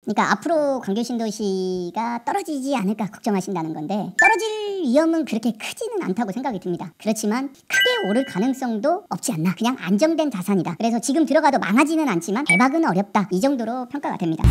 그러니까 앞으로 광교 신도시가 떨어지지 않을까 걱정하신다는 건데, 떨어질 위험은 그렇게 크지는 않다고 생각이 듭니다. 그렇지만 크게 오를 가능성도 없지 않나, 그냥 안정된 자산이다. 그래서 지금 들어가도 망하지는 않지만 대박은 어렵다, 이 정도로 평가가 됩니다.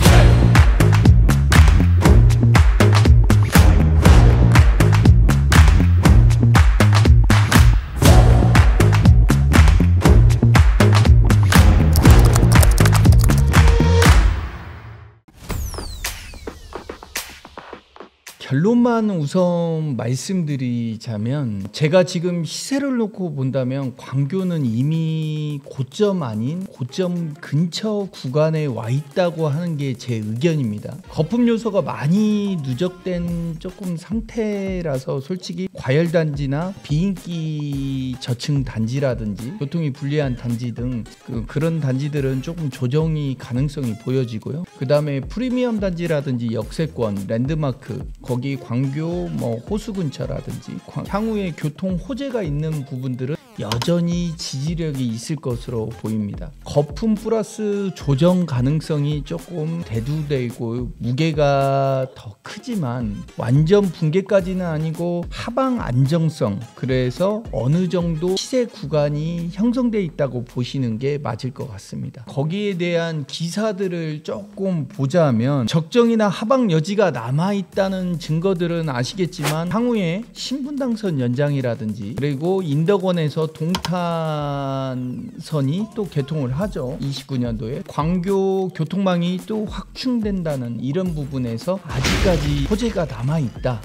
결론만 우선 말씀드리자면, 제가 지금 시세를 놓고 본다면 광교는 이미 고점 아닌 고점 근처 구간에 와 있다고 하는 게 제 의견입니다. 거품 요소가 많이 누적된 조금 상태라서 솔직히 과열단지나 비인기 저층 단지라든지 교통이 불리한 단지 등 그런 단지들은 조금 조정이 가능성이 보여지고요. 그 다음에 프리미엄 단지라든지 역세권, 랜드마크, 거기 광교 호수 근처라든지 향후에 교통 호재가 있는 부분들은 여전히 지지력이 있을 것으로 보입니다. 거품 플러스 조정 가능성이 조금 대두되고 무게가 더 크지만 완전 붕괴까지는 아니고 하방 안정성, 그래서 어느 정도 시세 구간이 형성되어 있다고 보시는 게 맞을 것 같습니다. 거기에 대한 기사들을 조금 보자면 적정이나 하방 여지가 남아있다는 증거들은 아시겠지만, 향후에 신분당선 연장이라든지 그리고 인덕원에서 동탄선이 또 개통을 하죠. 29년도에 광교 교통망이 또 확충된다는 이런 부분에서 아직까지 호재가 남아있다.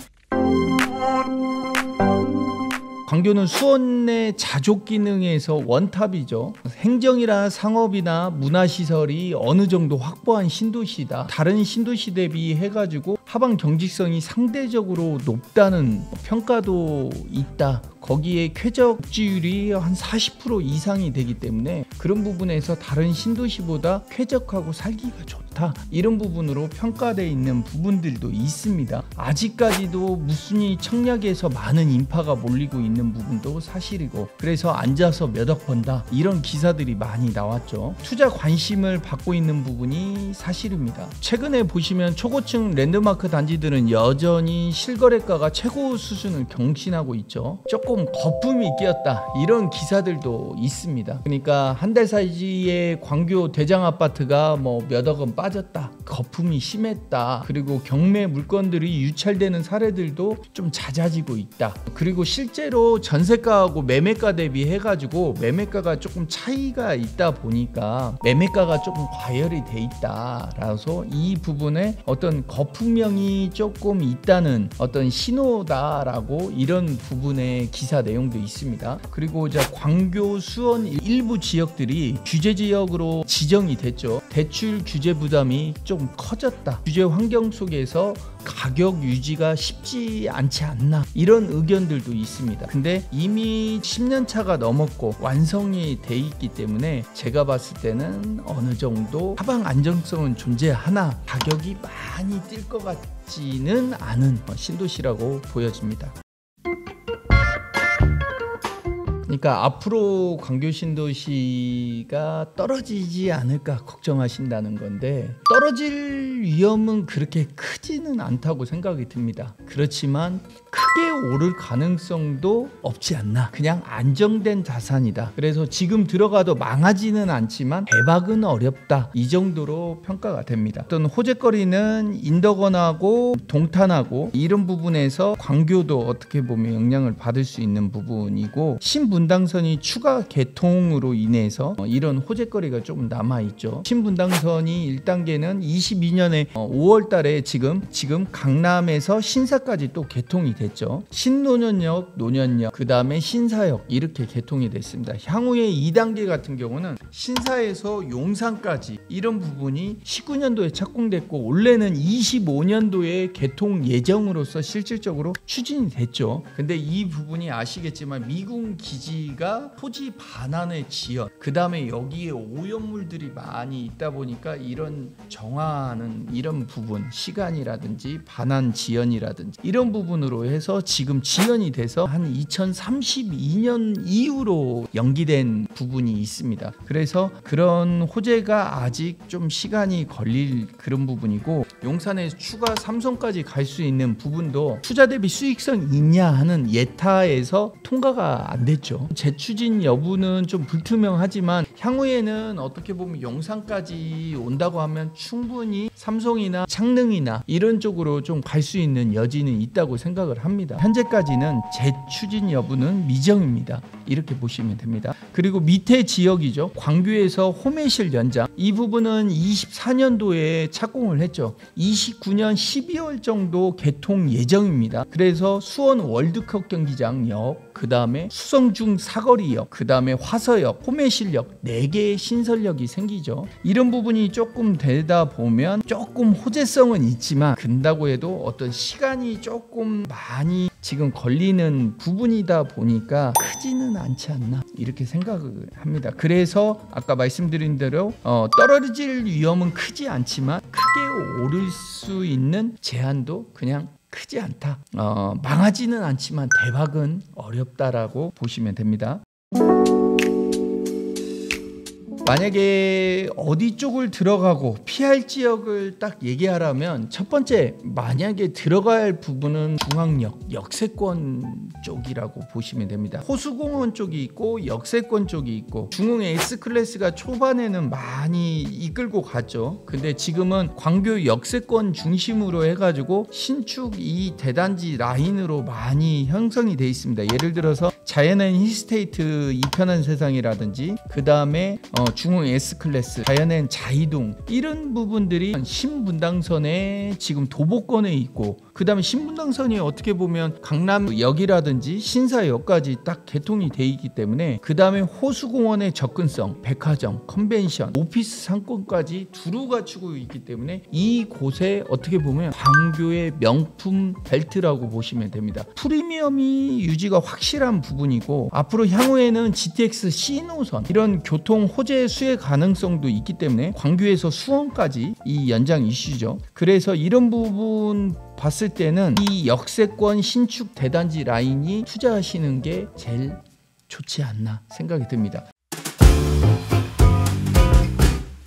광교는 수원의 자족 기능에서 원탑이죠. 행정이나 상업이나 문화시설이 어느 정도 확보한 신도시다. 다른 신도시 대비 해가지고 하방 경직성이 상대적으로 높다는 평가도 있다. 거기에 쾌적 복지율이 한 40% 이상이 되기 때문에 그런 부분에서 다른 신도시보다 쾌적하고 살기가 좋다, 이런 부분으로 평가되어 있는 부분들도 있습니다. 아직까지도 무순위 청약에서 많은 인파가 몰리고 있는 부분도 사실이고, 그래서 앉아서 몇 억 번다, 이런 기사들이 많이 나왔죠. 투자 관심을 받고 있는 부분이 사실입니다. 최근에 보시면 초고층 랜드마크 단지들은 여전히 실거래가가 최고 수준을 경신하고 있죠. 조금 거품이 끼었다, 이런 기사들도 있습니다. 그러니까 한 달 사이에 광교 대장 아파트가 몇억 원 빠졌다, 거품이 심했다, 그리고 경매 물건들이 유찰되는 사례들도 좀 잦아지고 있다. 그리고 실제로 전세가하고 매매가 대비해 가지고 매매가가 조금 차이가 있다 보니까 매매가가 조금 과열이 돼 있다라서 이 부분에 어떤 거품명이 조금 있다는 어떤 신호다라고, 이런 부분의 기사 내용도 있습니다. 그리고 이제 광교, 수원 일부 지역들이 규제 지역으로 지정이 됐죠. 대출 규제 부담이 좀 커졌다, 규제 환경 속에서 가격 유지가 쉽지 않지 않나, 이런 의견들도 있습니다. 근데 이미 10년 차가 넘었고 완성이 돼 있기 때문에 제가 봤을 때는 어느 정도 하방 안정성은 존재하나 가격이 많이 뛸 것 같지는 않은 신도시라고 보여집니다. 그러니까 앞으로 광교 신도시가 떨어지지 않을까 걱정하신다는 건데, 떨어질 위험은 그렇게 크지는 않다고 생각이 듭니다. 그렇지만 크게 오를 가능성도 없지 않나, 그냥 안정된 자산이다. 그래서 지금 들어가도 망하지는 않지만 대박은 어렵다, 이 정도로 평가가 됩니다. 어떤 호재거리는 인덕원하고 동탄하고 이런 부분에서 광교도 어떻게 보면 영향을 받을 수 있는 부분이고, 신분당선이 추가 개통으로 인해서 이런 호재거리가 조금 남아있죠. 신분당선이 1단계는 22년에 5월 달에 지금 강남에서 신사까지 또 개통이 됐죠. 신노년역, 노년역, 그 다음에 신사역, 이렇게 개통이 됐습니다. 향후에 2단계 같은 경우는 신사에서 용산까지, 이런 부분이 19년도에 착공됐고 원래는 25년도에 개통 예정으로서 실질적으로 추진이 됐죠. 근데 이 부분이 아시겠지만 미군 기지 여지가 토지 반환의 지연, 그 다음에 여기에 오염물들이 많이 있다 보니까 이런 정화하는 이런 부분, 시간이라든지 반환 지연이라든지 이런 부분으로 해서 지금 지연이 돼서 한 2032년 이후로 연기된 부분이 있습니다. 그래서 그런 호재가 아직 좀 시간이 걸릴 그런 부분이고, 용산에 추가 삼성까지 갈 수 있는 부분도 투자 대비 수익성 있냐 하는 예타에서 통과가 안 됐죠. 재추진 여부는 좀 불투명하지만 향후에는 어떻게 보면 용산까지 온다고 하면 충분히 삼성이나 창능이나 이런 쪽으로 좀 갈 수 있는 여지는 있다고 생각을 합니다. 현재까지는 재추진 여부는 미정입니다. 이렇게 보시면 됩니다. 그리고 밑에 지역이죠. 광교에서 호매실 연장, 이 부분은 24년도에 착공을 했죠. 29년 12월 정도 개통 예정입니다. 그래서 수원 월드컵 경기장역, 그 다음에 수성중 사거리역, 그 다음에 화서역, 호매실역 4개의 신설역이 생기죠. 이런 부분이 조금 되다 보면 조금 호재성은 있지만 근다고 해도 어떤 시간이 조금 많이 지금 걸리는 부분이다 보니까 크지는 않지 않나 이렇게 생각을 합니다. 그래서 아까 말씀드린 대로 떨어질 위험은 크지 않지만 크게 오를 수 있는 제한도 그냥 크지 않다. 망하지는 않지만 대박은 어렵다라고 보시면 됩니다. 만약에 어디 쪽을 들어가고 피할 지역을 딱 얘기하라면 첫 번째, 만약에 들어가야 할 부분은 중앙역, 역세권 쪽이라고 보시면 됩니다. 호수공원 쪽이 있고 역세권 쪽이 있고, 중흥 S클래스가 초반에는 많이 이끌고 갔죠. 근데 지금은 광교 역세권 중심으로 해가지고 신축 이 대단지 라인으로 많이 형성이 돼 있습니다. 예를 들어서 자연엔 힐스테이트 이편한 세상이라든지, 그 다음에 중흥 S클래스, 자연엔 자이동, 이런 부분들이 신분당선에 지금 도보권에 있고, 그 다음에 신분당선이 어떻게 보면 강남역이라든지 신사역까지 딱 개통이 돼 있기 때문에, 그 다음에 호수공원의 접근성, 백화점, 컨벤션, 오피스 상권까지 두루 갖추고 있기 때문에 이곳에 어떻게 보면 광교의 명품 벨트라고 보시면 됩니다. 프리미엄이 유지가 확실한 부분이고, 앞으로 향후에는 GTX C 노선 이런 교통 호재 수혜 가능성도 있기 때문에 광교에서 수원까지 이 연장 이슈죠. 그래서 이런 부분 봤을 때는 이 역세권 신축 대단지 라인이 투자하시는 게 제일 좋지 않나 생각이 듭니다.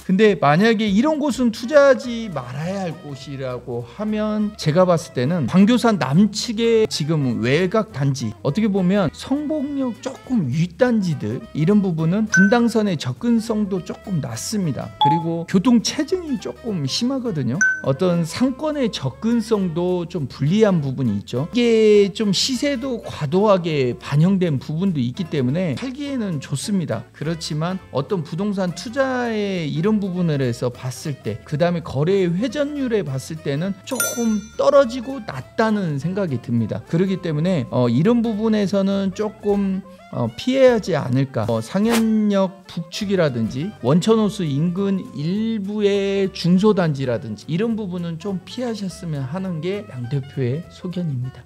근데 만약에 이런 곳은 투자하지 말아야 할 곳이라고 하면 제가 봤을 때는 광교산 남측의 지금 외곽 단지, 어떻게 보면 성복역 조금 윗단지들, 이런 부분은 분당선의 접근성도 조금 낮습니다. 그리고 교통 체증이 조금 심하거든요. 어떤 상권의 접근성도 좀 불리한 부분이 있죠. 이게 좀 시세도 과도하게 반영된 부분도 있기 때문에 살기에는 좋습니다. 그렇지만 어떤 부동산 투자의 이런 부분을 해서 봤을 때, 그 다음에 거래의 회전율에 봤을 때는 조금 떨어지고 낮다는 생각이 듭니다. 그렇기 때문에 이런 부분에서는 조금 피해야 하지 않을까. 상현역 북측이라든지 원천호수 인근 일부의 중소단지라든지 이런 부분은 좀 피하셨으면 하는 게 양 대표의 소견입니다.